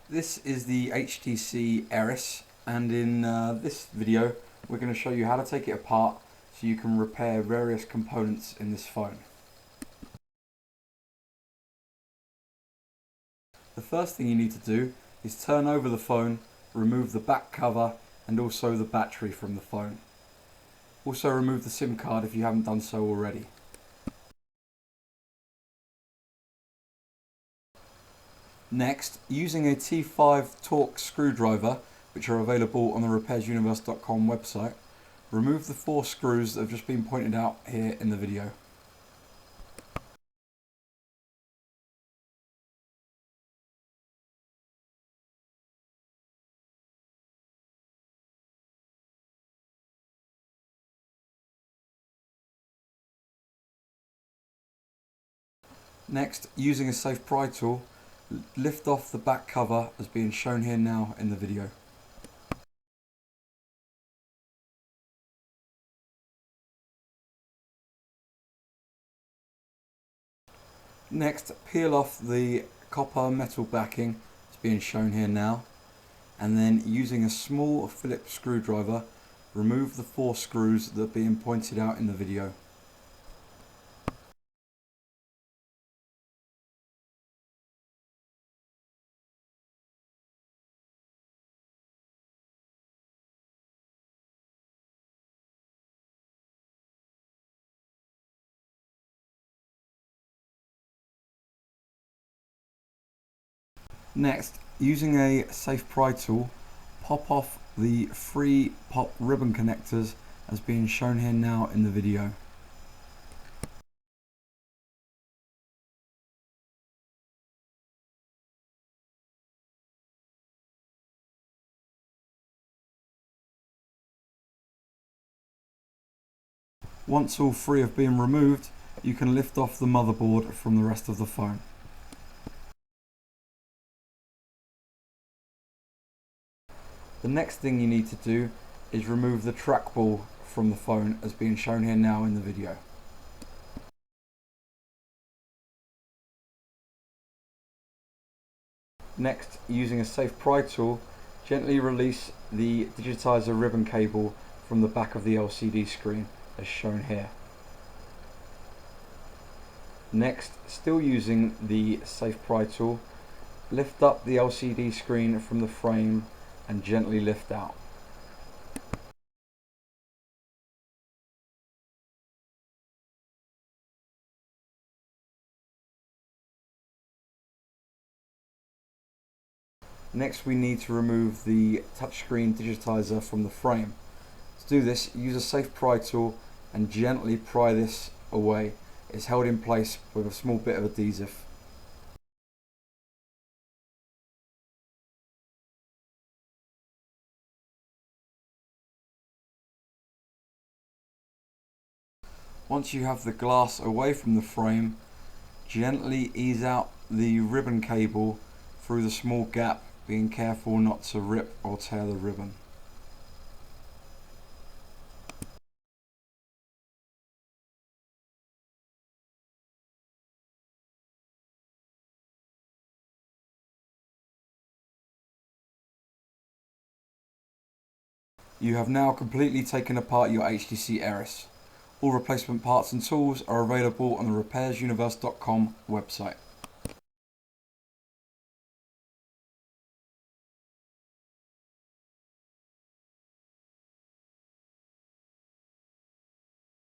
This is the HTC Eris, and in this video we're going to show you how to take it apart so you can repair various components in this phone. The first thing you need to do is turn over the phone, remove the back cover and also the battery from the phone. Also remove the SIM card if you haven't done so already. Next, using a T5 Torx screwdriver, which are available on the repairsuniverse.com website, remove the 4 screws that have just been pointed out here in the video. Next, using a safe pry tool, lift off the back cover as being shown here now in the video. Next, peel off the copper metal backing as being shown here now, and then using a small Phillips screwdriver, remove the 4 screws that are being pointed out in the video. Next, using a safe pry tool, pop off the 3 pop ribbon connectors as being shown here now in the video. Once all 3 have been removed, you can lift off the motherboard from the rest of the phone. The next thing you need to do is remove the trackball from the phone as being shown here now in the video. Next, using a safe pry tool, gently release the digitizer ribbon cable from the back of the LCD screen as shown here. Next, still using the safe pry tool, lift up the LCD screen from the frame and gently lift out. Next, we need to remove the touchscreen digitizer from the frame. To do this, use a safe pry tool and gently pry this away. It's held in place with a small bit of adhesive. Once you have the glass away from the frame, gently ease out the ribbon cable through the small gap, being careful not to rip or tear the ribbon. You have now completely taken apart your HTC Eris. All replacement parts and tools are available on the repairsuniverse.com website.